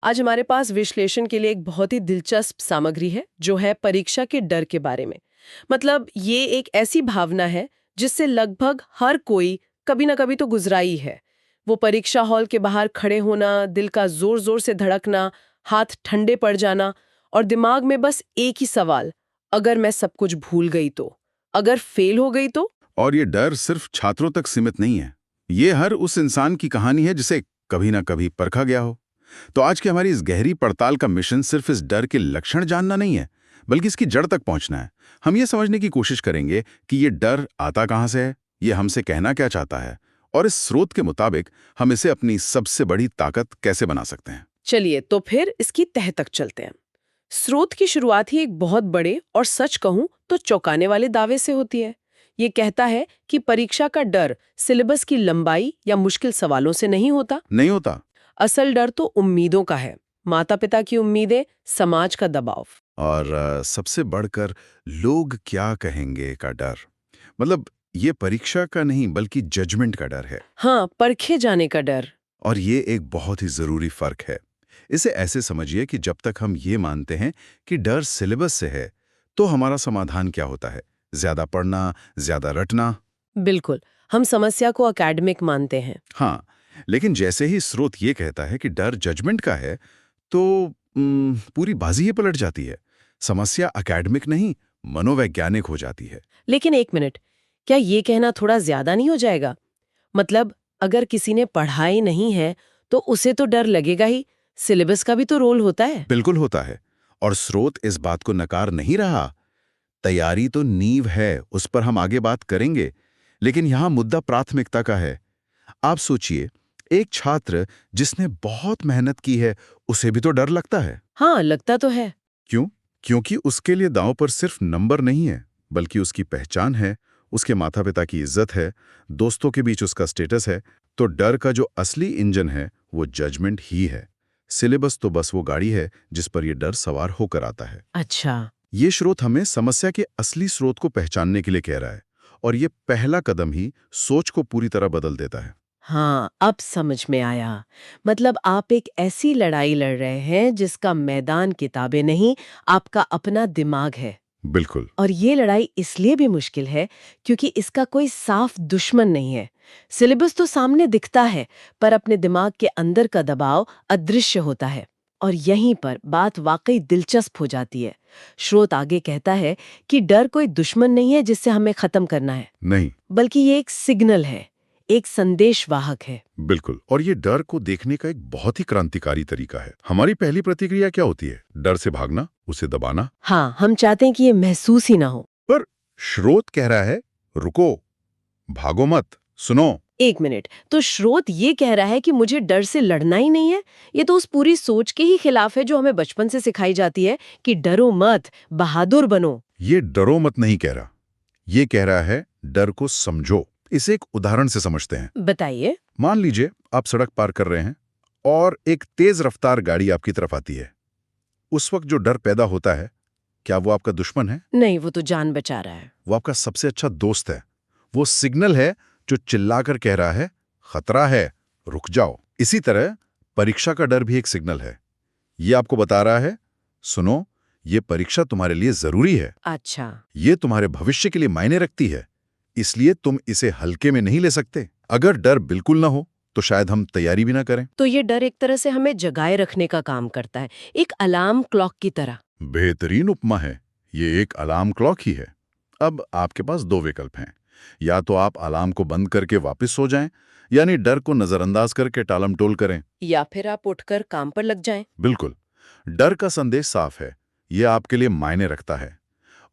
आज हमारे पास विश्लेषण के लिए एक बहुत ही दिलचस्प सामग्री है जो है परीक्षा के डर के बारे में। मतलब ये एक ऐसी भावना है जिससे लगभग हर कोई कभी ना कभी तो गुजरा ही है। वो परीक्षा हॉल के बाहर खड़े होना, दिल का जोर जोर से धड़कना, हाथ ठंडे पड़ जाना और दिमाग में बस एक ही सवाल, अगर मैं सब कुछ भूल गई तो, अगर फेल हो गई तो। और ये डर सिर्फ छात्रों तक सीमित नहीं है। ये हर उस इंसान की कहानी है जिसे कभी ना कभी परखा गया हो। तो आज की हमारी इस गहरी पड़ताल का मिशन सिर्फ इस डर के लक्षण जानना नहीं है, बल्कि इसकी जड़ तक पहुंचना है। हम ये समझने की कोशिश करेंगे कि ये डर आता कहां से है, ये हमसे कहना क्या चाहता है, और इस स्रोत के मुताबिक हम इसे अपनी सबसे बड़ी ताकत कैसे बना सकते हैं। चलिए तो फिर इसकी तह तक चलते हैं। स्रोत की शुरुआत ही एक बहुत बड़े और सच कहूं तो चौंकाने वाले दावे से होती है। ये कहता है कि परीक्षा का डर सिलेबस की लंबाई या मुश्किल सवालों से नहीं होता। नहीं होता। असल डर तो उम्मीदों का है, माता पिता की उम्मीदें, समाज का दबाव। और सबसे बढ़कर लोग क्या कहेंगे का डर। मतलब ये परीक्षा का नहीं बल्कि जजमेंट का डर है। हाँ, परखे जाने का डर। और ये एक बहुत ही जरूरी फर्क है। इसे ऐसे समझिए कि जब तक हम ये मानते हैं कि डर सिलेबस से है, तो हमारा समाधान क्या होता है? ज्यादा पढ़ना, ज्यादा रटना। बिल्कुल, हम समस्या को एकेडमिक मानते हैं। हाँ, लेकिन जैसे ही स्रोत ये कहता है कि डर जजमेंट का है, तो पूरी बाजी ही पलट जाती है। समस्या एकेडमिक नहीं, मनोवैज्ञानिक हो जाती है। लेकिन एक मिनट, क्या ये कहना थोड़ा ज्यादा नहीं हो जाएगा? मतलब अगर किसी ने पढ़ा ही नहीं है तो उसे तो डर लगेगा ही, सिलेबस का भी तो रोल होता है। बिल्कुल होता है। और स्रोत इस बात को नकार नहीं रहा। तैयारी तो नींव है, उस पर हम आगे बात करेंगे। लेकिन यहां मुद्दा प्राथमिकता का है। आप सोचिए, एक छात्र जिसने बहुत मेहनत की है, उसे भी तो डर लगता है। हाँ, लगता तो है। क्यों? क्योंकि उसके लिए दांव पर सिर्फ नंबर नहीं है, बल्कि उसकी पहचान है, उसके माता पिता की इज्जत है, दोस्तों के बीच उसका स्टेटस है। तो डर का जो असली इंजन है वो जजमेंट ही है। सिलेबस तो बस वो गाड़ी है जिस पर यह डर सवार होकर आता है। अच्छा। ये स्रोत हमें समस्या के असली स्रोत को पहचानने के लिए कह रहा है, और ये पहला कदम ही सोच को पूरी तरह बदल देता है। हाँ, अब समझ में आया। मतलब आप एक ऐसी लड़ाई लड़ रहे हैं जिसका मैदान किताबें नहीं, आपका अपना दिमाग है। बिल्कुल। और ये लड़ाई इसलिए भी मुश्किल है क्योंकि इसका कोई साफ दुश्मन नहीं है। सिलेबस तो सामने दिखता है, पर अपने दिमाग के अंदर का दबाव अदृश्य होता है। और यहीं पर बात वाकई दिलचस्प हो जाती है। स्रोत आगे कहता है कि डर कोई दुश्मन नहीं है जिससे हमें खत्म करना है, नहीं। बल्कि ये एक सिग्नल है, एक संदेशवाहक है। बिल्कुल। और ये डर को देखने का एक बहुत ही क्रांतिकारी तरीका है। हमारी पहली प्रतिक्रिया क्या होती है? डर से भागना, उसे दबाना। हाँ, हम चाहते हैं कि ये महसूस ही ना हो। पर स्रोत कह रहा है, रुको, भागो मत, सुनो। एक मिनट, तो स्रोत ये कह रहा है कि मुझे डर से लड़ना ही नहीं है? ये तो उस पूरी सोच के ही खिलाफ है जो हमें बचपन से सिखाई जाती है कि डरो मत, बहादुर बनो। ये डरो मत नहीं कह रहा। ये कह रहा है, डर को समझो। इसे एक उदाहरण से समझते हैं। बताइए। मान लीजिए आप सड़क पार कर रहे हैं और एक तेज रफ्तार गाड़ी आपकी तरफ आती है। उस वक्त जो डर पैदा होता है, क्या वो आपका दुश्मन है? नहीं, वो तो जान बचा रहा है। वो आपका सबसे अच्छा दोस्त है। वो सिग्नल है जो चिल्लाकर कह रहा है, खतरा है, रुक जाओ। इसी तरह परीक्षा का डर भी एक सिग्नल है। ये आपको बता रहा है, सुनो, ये परीक्षा तुम्हारे लिए जरूरी है। अच्छा। ये तुम्हारे भविष्य के लिए मायने रखती है, इसलिए तुम इसे हल्के में नहीं ले सकते। अगर डर बिल्कुल ना हो तो शायद हम तैयारी भी ना करें। तो ये डर एक तरह से हमें जगाए रखने का काम करता है, एक अलार्म क्लॉक की तरह। बेहतरीन उपमा है। ये एक अलार्म क्लॉक ही है। अब आपके पास दो विकल्प हैं। या तो आप अलार्म को बंद करके वापस सो जाएं, यानी डर को नजरअंदाज करके टालमटोल करें। या फिर आप उठकर काम पर लग जाएं। बिल्कुल। डर का संदेश साफ है, ये आपके लिए मायने रखता है।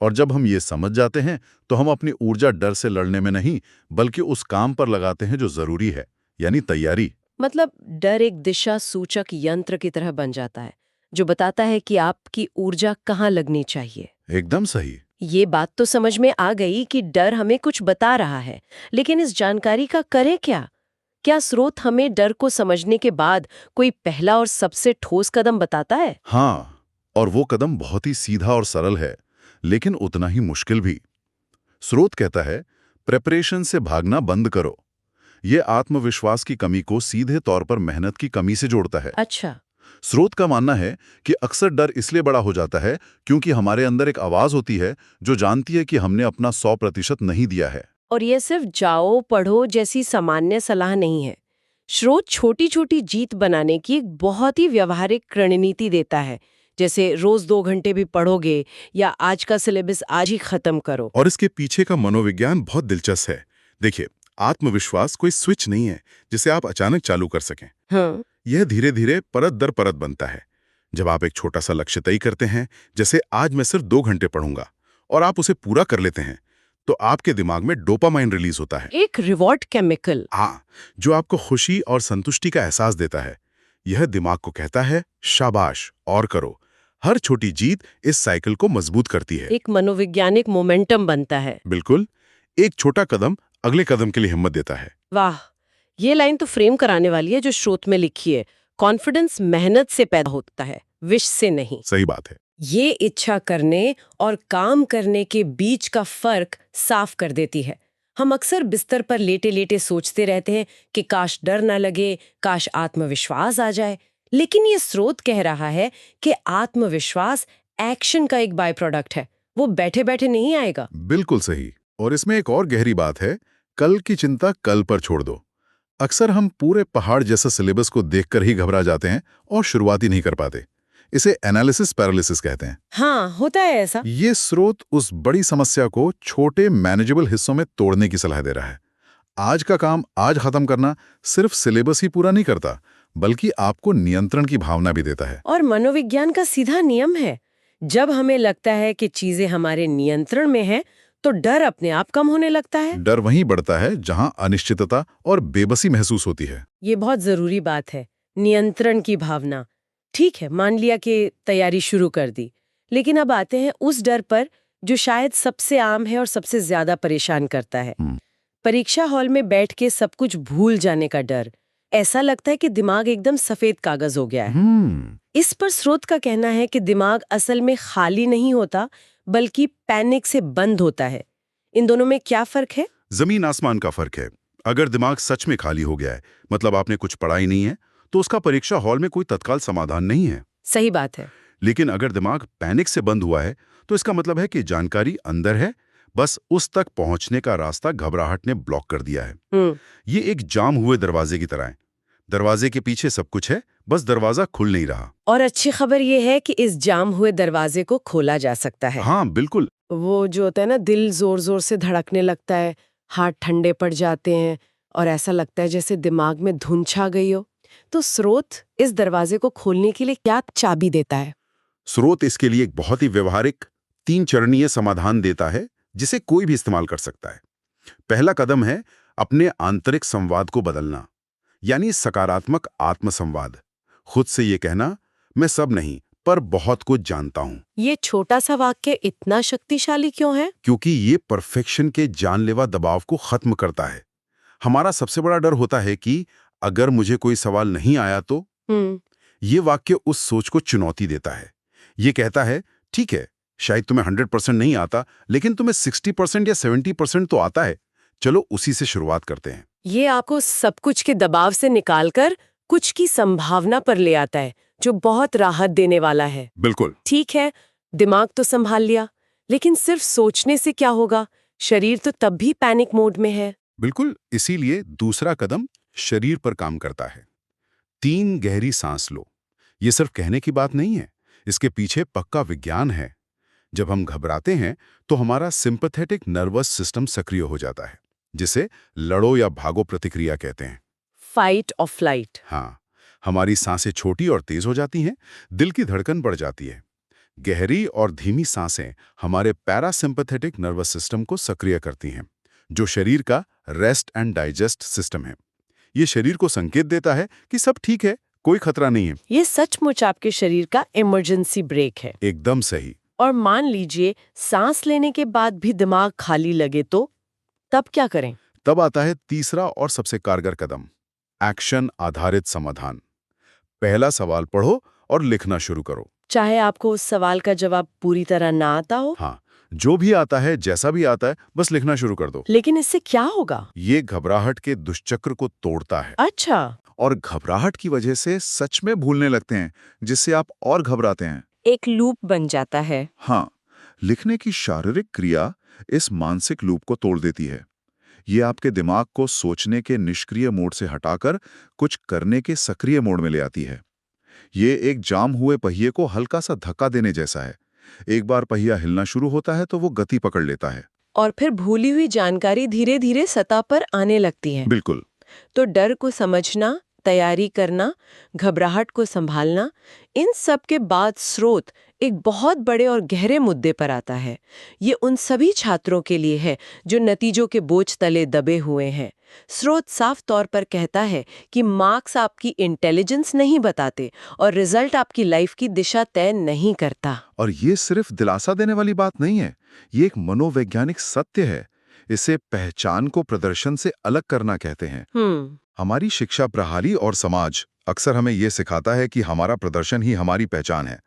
और जब हम ये समझ जाते हैं तो हम अपनी ऊर्जा डर से लड़ने में नहीं, बल्कि उस काम पर लगाते हैं जो जरूरी है, यानी तैयारी। मतलब डर एक दिशा सूचक यंत्र की तरह बन जाता है जो बताता है कि आपकी ऊर्जा कहाँ लगनी चाहिए। एकदम सही। ये बात तो समझ में आ गई कि डर हमें कुछ बता रहा है, लेकिन इस जानकारी का करें क्या? क्या स्रोत हमें डर को समझने के बाद कोई पहला और सबसे ठोस कदम बताता है? हाँ, और वो कदम बहुत ही सीधा और सरल है, लेकिन उतना ही मुश्किल भी। स्रोत कहता है, प्रेपरेशन से भागना बंद करो। ये आत्मविश्वास की कमी को सीधे तौर पर मेहनत की कमी से जोड़ता है। अच्छा। स्रोत का मानना है कि अक्सर डर इसलिए बड़ा हो जाता है क्योंकि हमारे अंदर एक आवाज होती है जो जानती है कि हमने अपना 100% नहीं दिया है। और ये सिर्फ जाओ पढ़ो जैसी सामान्य सलाह नहीं है। स्रोत छोटी छोटी जीत बनाने की एक बहुत ही व्यवहारिक रणनीति देता है, जैसे रोज 2 घंटे भी पढ़ोगे या आज का सिलेबस आज ही खत्म करो। और इसके पीछे का मनोविज्ञान बहुत दिलचस्प है। देखिए, आत्मविश्वास कोई स्विच नहीं है जिसे आप अचानक चालू कर सकें। हाँ। यह धीरे धीरे परत दर परत बनता है। जब आप एक छोटा सा लक्ष्य तय करते हैं, जैसे आज मैं सिर्फ 2 घंटे पढ़ूंगा, और आप उसे पूरा कर लेते हैं, तो आपके दिमाग में डोपामाइन रिलीज होता है। एक रिवॉर्ड केमिकल। हाँ, जो आपको खुशी और संतुष्टि का एहसास देता है। यह दिमाग को कहता है, शाबाश, और करो। हर छोटी जीत इस साइकिल को मजबूत करती है। एक मनोवैज्ञानिक मोमेंटम बनता है। बिल्कुल, एक छोटा कदम अगले कदम के लिए हिम्मत देता है। वाह, ये लाइन तो फ्रेम कराने वाली है जो स्रोत में लिखी है। कॉन्फिडेंस मेहनत से पैदा होता है, विश से नहीं। सही बात है। ये इच्छा करने और काम करने के बीच का फर्क साफ कर देती है। हम अक्सर बिस्तर पर लेटे लेटे सोचते रहते हैं कि काश डर न लगे, काश आत्मविश्वास आ जाए। लेकिन ये स्रोत कह रहा है कि आत्मविश्वास एक्शन का एक बाय प्रोडक्ट है, वो बैठे बैठे नहीं आएगा। बिल्कुल सही। और इसमें एक और गहरी बात है, कल की चिंता कल पर छोड़ दो। अक्सर हम पूरे पहाड़ जैसा सिलेबस को देखकर ही घबरा जाते हैं और शुरुआत ही नहीं कर पाते। इसे एनालिसिस पैरालिसिस कहते हैं। हाँ, होता है ऐसा। ये स्रोत उस बड़ी समस्या को छोटे मैनेजेबल हिस्सों में तोड़ने की सलाह दे रहा है। आज का काम आज खत्म करना सिर्फ सिलेबस ही पूरा नहीं करता, बल्कि आपको नियंत्रण की भावना भी देता है। और मनोविज्ञान का सीधा नियम है, जब हमें लगता है कि चीजें हमारे नियंत्रण में हैं, तो डर अपने आप कम होने लगता है। डर वहीं बढ़ता है जहां अनिश्चितता और बेबसी महसूस होती है। ये बहुत जरूरी बात है, नियंत्रण की भावना। ठीक है, मान लिया कि तैयारी शुरू कर दी, लेकिन अब आते हैं उस डर पर जो शायद सबसे आम है और सबसे ज्यादा परेशान करता है। परीक्षा हॉल में बैठ के सब कुछ भूल जाने का डर। ऐसा लगता है कि दिमाग एकदम सफेद कागज हो गया है। इस पर स्रोत का कहना है कि दिमाग असल में खाली नहीं होता, बल्कि पैनिक से बंद होता है। इन दोनों में क्या फर्क है? जमीन आसमान का फर्क है। अगर दिमाग सच में खाली हो गया है, मतलब आपने कुछ पढ़ा ही नहीं है, तो उसका परीक्षा हॉल में कोई तत्काल समाधान नहीं है। सही बात है। लेकिन अगर दिमाग पैनिक से बंद हुआ है, तो इसका मतलब है कि जानकारी अंदर है, बस उस तक पहुंचने का रास्ता घबराहट ने ब्लॉक कर दिया है। ये एक जाम हुए दरवाजे की तरह है। दरवाजे के पीछे सब कुछ है, बस दरवाजा खुल नहीं रहा। और अच्छी खबर ये है कि इस जाम हुए दरवाजे को खोला जा सकता है। हाँ, बिल्कुल। वो जो होता है ना, दिल जोर जोर से धड़कने लगता है, हाथ ठंडे पड़ जाते हैं और ऐसा लगता है जैसे दिमाग में धुन छा गई हो। तो स्रोत इस दरवाजे को खोलने के लिए क्या चाबी देता है? स्रोत इसके लिए एक बहुत ही व्यवहारिक 3 चरणीय समाधान देता है, जिसे कोई भी इस्तेमाल कर सकता है। पहला कदम है अपने आंतरिक संवाद को बदलना, यानी सकारात्मक आत्मसंवाद। खुद से ये कहना, मैं सब नहीं पर बहुत कुछ जानता हूं। ये छोटा सा वाक्य इतना शक्तिशाली क्यों है? क्योंकि ये परफेक्शन के जानलेवा दबाव को खत्म करता है। हमारा सबसे बड़ा डर होता है कि अगर मुझे कोई सवाल नहीं आया तो। ये वाक्य उस सोच को चुनौती देता है। ये कहता है, ठीक है, शायद तुम्हें 100% नहीं आता, लेकिन तुम्हें 60% या 70% तो आता है। चलो उसी से शुरुआत करते हैं। ये आपको सब कुछ के दबाव से निकालकर कुछ की संभावना पर ले आता है, जो बहुत राहत देने वाला है। बिल्कुल। ठीक है, दिमाग तो संभाल लिया, लेकिन सिर्फ सोचने से क्या होगा? शरीर तो तब भी पैनिक मोड में है। बिल्कुल, इसीलिए दूसरा कदम शरीर पर काम करता है। 3 गहरी सांस लो। ये सिर्फ कहने की बात नहीं है, इसके पीछे पक्का विज्ञान है। जब हम घबराते हैं तो हमारा सिंपैथेटिक नर्वस सिस्टम सक्रिय हो जाता है, जिसे लड़ो या भागो प्रतिक्रिया कहते हैं। फाइट और फ्लाइट। हाँ, हमारी सांसें छोटी और तेज हो जाती हैं, दिल की धड़कन बढ़ जाती है। गहरी और धीमी सांसें हमारे पैरासिम्पैथेटिक नर्वस सिस्टम को सक्रिय करती हैं, जो शरीर का रेस्ट एंड डाइजेस्ट सिस्टम है। ये शरीर को संकेत देता है कि सब ठीक है, कोई खतरा नहीं है। ये सचमुच आपके शरीर का इमरजेंसी ब्रेक है। एकदम सही। और मान लीजिए सांस लेने के बाद भी दिमाग खाली लगे तो तब क्या करें? तब आता है तीसरा और सबसे कारगर कदम, एक्शन आधारित समाधान। पहला सवाल पढ़ो और लिखना शुरू करो। चाहे आपको उस सवाल का जवाब पूरी तरह ना आता हो। हाँ, जो भी आता है, जैसा भी आता है, बस लिखना शुरू कर दो। लेकिन इससे क्या होगा? ये घबराहट के दुष्चक्र को तोड़ता है। अच्छा। और घबराहट की वजह से सच में भूलने लगते हैं, जिससे आप और घबराते हैं। एक लूप बन जाता है। हाँ, लिखने की शारीरिक क्रिया इस मानसिक लूप को तोड़ देती है। ये आपके दिमाग को सोचने के निष्क्रिय मोड से हटाकर कुछ करने के सक्रिय मोड में ले आती है। ये एक जाम हुए पहिए को हल्का सा धक्का देने जैसा है। एक बार पहिया हिलना शुरू होता है तो वो गति पकड़ लेता है। और फिर भूली हुई जानकारी धीरे धीरे सतह पर आने लगती है। बिल्कुल। तो डर को समझना, तैयारी करना, घबराहट को संभालना, इन सब के बाद स्रोत एक बहुत बड़े और गहरे मुद्दे पर आता है। ये उन सभी छात्रों के लिए है जो नतीजों के बोझ तले दबे हुए हैं। स्रोत साफ तौर पर कहता है कि मार्क्स आपकी इंटेलिजेंस नहीं बताते और रिजल्ट आपकी लाइफ की दिशा तय नहीं करता। और ये सिर्फ दिलासा देने वाली बात नहीं है, ये एक मनोवैज्ञानिक सत्य है। इसे पहचान को प्रदर्शन से अलग करना कहते हैं। हमारी शिक्षा प्रणाली और समाज अक्सर हमें ये सिखाता है कि हमारा प्रदर्शन ही हमारी पहचान है।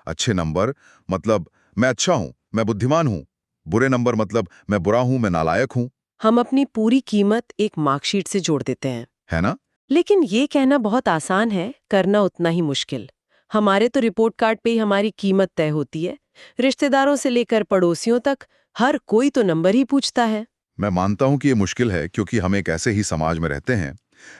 अच्छे नंबर मतलब मैं अच्छा हूं, मैं बुद्धिमान हूं। बुरे नंबर मतलब मैं बुरा हूं, मैं नालायक हूं। हम अपनी पूरी कीमत एक मार्कशीट से जोड़ देते हैं, है ना? लेकिन ये कहना बहुत आसान है, करना उतना ही मुश्किल। हमारे तो रिपोर्ट कार्ड पे ही हमारी कीमत तय होती है। रिश्तेदारों से लेकर पड़ोसियों तक हर कोई तो नंबर ही पूछता है। मैं मानता हूं कि ये मुश्किल है क्योंकि हम एक ऐसे ही समाज में रहते हैं,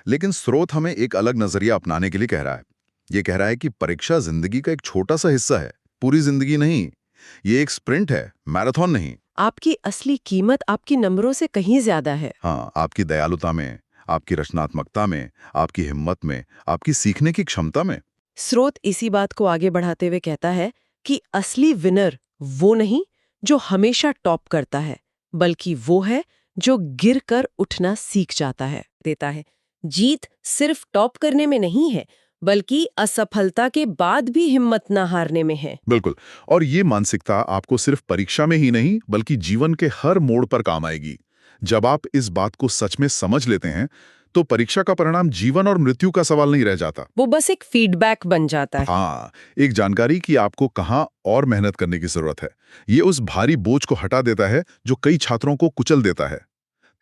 लेकिन स्रोत हमें एक अलग नजरिया अपनाने के लिए कह रहा है। ये कह रहा है कि परीक्षा जिंदगी का एक छोटा सा हिस्सा है, पूरी जिंदगी नहीं। ये एक स्प्रिंट है, मैराथन नहीं। आपकी असली कीमत आपकी नंबरों से कहीं ज्यादा है। हाँ, आपकी दयालुता में, आपकी रचनात्मकता में, आपकी हिम्मत में, आपकी सीखने की क्षमता में। स्रोत इसी बात को आगे बढ़ाते हुए कहता है कि असली विनर वो नहीं जो हमेशा टॉप करता है, बल्कि वो है जो गिर कर उठना सीख जाता है, देता है। जीत सिर्फ टॉप करने में नहीं है, बल्कि असफलता के बाद भी हिम्मत न हारने में है। बिल्कुल। और ये मानसिकता आपको सिर्फ परीक्षा में ही नहीं, बल्कि जीवन के हर मोड़ पर काम आएगी। जब आप इस बात को सच में समझ लेते हैं, तो परीक्षा का परिणाम जीवन और मृत्यु का सवाल नहीं रह जाता। वो बस एक फीडबैक बन जाता है। हाँ, एक जानकारी कि आपको कहाँ और मेहनत करने की जरूरत है। ये उस भारी बोझ को हटा देता है जो कई छात्रों को कुचल देता है।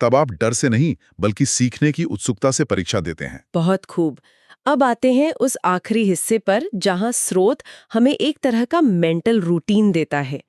तब आप डर से नहीं, बल्कि सीखने की उत्सुकता से परीक्षा देते हैं। बहुत खूब। अब आते हैं उस आखिरी हिस्से पर जहां स्रोत हमें एक तरह का मेंटल रूटीन देता है।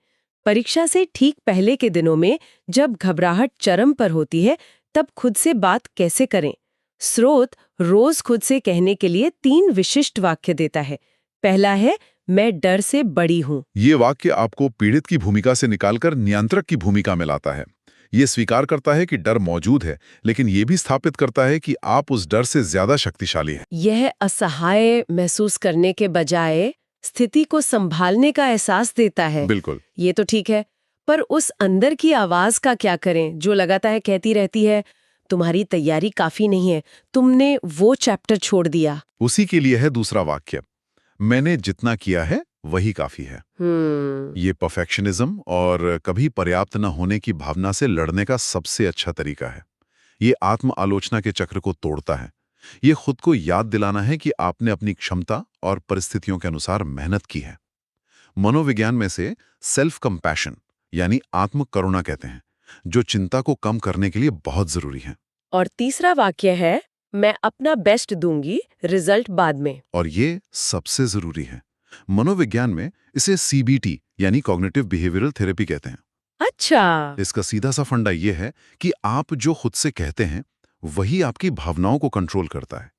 परीक्षा से ठीक पहले के दिनों में जब घबराहट चरम पर होती है, तब खुद से बात कैसे करें। स्रोत रोज खुद से कहने के लिए 3 विशिष्ट वाक्य देता है। पहला है, मैं डर से बड़ी हूं। ये वाक्य आपको पीड़ित की भूमिका से निकालकर नियंत्रक की भूमिका में लाता है। ये स्वीकार करता है कि डर मौजूद है, लेकिन ये भी स्थापित करता है कि आप उस डर से ज्यादा शक्तिशाली हैं। यह असहाय महसूस करने के बजाय स्थिति को संभालने का एहसास देता है। बिल्कुल। ये तो ठीक है, पर उस अंदर की आवाज का क्या करें जो लगातार कहती रहती है, तुम्हारी तैयारी काफी नहीं है, तुमने वो चैप्टर छोड़ दिया। उसी के लिए है दूसरा वाक्य, मैंने जितना किया है वही काफी है। ये परफेक्शनिज्म और कभी पर्याप्त न होने की भावना से लड़ने का सबसे अच्छा तरीका है। ये आत्म आलोचना के चक्र को तोड़ता है। ये खुद को याद दिलाना है कि आपने अपनी क्षमता और परिस्थितियों के अनुसार मेहनत की है। मनोविज्ञान में से सेल्फ कंपैशन यानी आत्म करुणा कहते हैं, जो चिंता को कम करने के लिए बहुत जरूरी है। और तीसरा वाक्य है, मैं अपना बेस्ट दूंगी, रिजल्ट बाद में। और ये सबसे जरूरी है। मनोविज्ञान में इसे सीबीटी यानी कॉग्निटिव बिहेवियरल थेरेपी कहते हैं। अच्छा। इसका सीधा सा फंडा यह है कि आप जो खुद से कहते हैं वही आपकी भावनाओं को कंट्रोल करता है।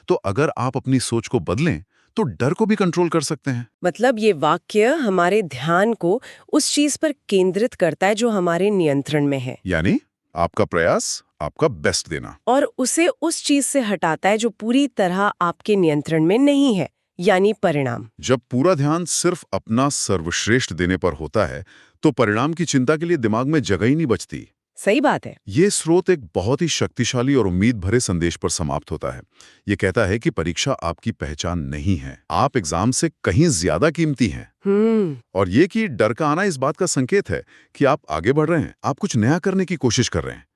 तो अगर आप अपनी सोच को बदलें तो डर को भी कंट्रोल कर सकते हैं। मतलब ये वाक्य हमारे ध्यान को उस चीज पर केंद्रित करता है जो हमारे नियंत्रण में है, यानी आपका प्रयास, आपका बेस्ट देना, और उसे उस चीज से हटाता है जो पूरी तरह आपके नियंत्रण में नहीं है, यानी परिणाम। जब पूरा ध्यान सिर्फ अपना सर्वश्रेष्ठ देने पर होता है तो परिणाम की चिंता के लिए दिमाग में जगह ही नहीं बचती। सही बात है। ये स्रोत एक बहुत ही शक्तिशाली और उम्मीद भरे संदेश पर समाप्त होता है। ये कहता है कि परीक्षा आपकी पहचान नहीं है, आप एग्जाम से कहीं ज्यादा कीमती हैं। और ये कि डर का आना इस बात का संकेत है कि आप आगे बढ़ रहे हैं, आप कुछ नया करने की कोशिश कर रहे हैं।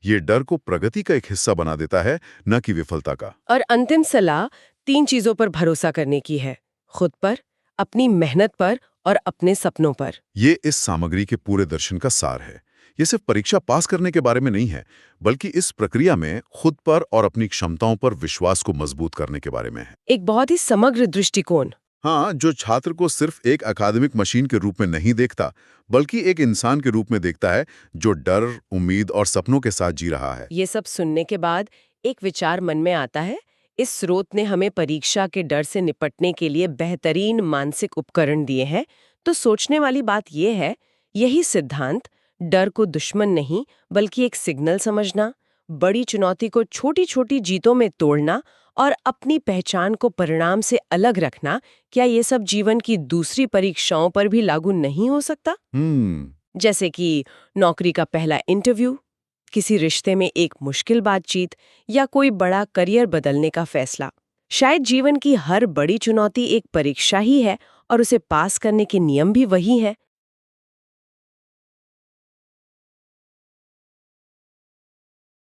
ये डर को प्रगति का एक हिस्सा बना देता है, न कि विफलता का। और अंतिम सलाह 3 चीजों पर भरोसा करने की है, खुद पर, अपनी मेहनत पर और अपने सपनों पर। ये इस सामग्री के पूरे दर्शन का सार है। ये सिर्फ परीक्षा पास करने के बारे में नहीं है, बल्कि इस प्रक्रिया में खुद पर और अपनी क्षमताओं पर विश्वास को मजबूत करने के बारे में है। एक बहुत ही समग्र दृष्टिकोण। हाँ, जो छात्र को सिर्फ एक अकादमिक मशीन के रूप में नहीं देखता, बल्कि एक इंसान के रूप में देखता है जो डर, उम्मीद और सपनों के साथ जी रहा है। ये सब सुनने के बाद एक विचार मन में आता है, इस स्रोत ने हमें परीक्षा के डर से निपटने के लिए बेहतरीन मानसिक उपकरण दिए हैं। तो सोचने वाली बात यह है, यही सिद्धांत, डर को दुश्मन नहीं बल्कि एक सिग्नल समझना, बड़ी चुनौती को छोटी छोटी जीतों में तोड़ना और अपनी पहचान को परिणाम से अलग रखना, क्या ये सब जीवन की दूसरी परीक्षाओं पर भी लागू नहीं हो सकता? जैसे कि नौकरी का पहला इंटरव्यू, किसी रिश्ते में एक मुश्किल बातचीत या कोई बड़ा करियर बदलने का फैसला। शायद जीवन की हर बड़ी चुनौती एक परीक्षा ही है और उसे पास करने के नियम भी वही है।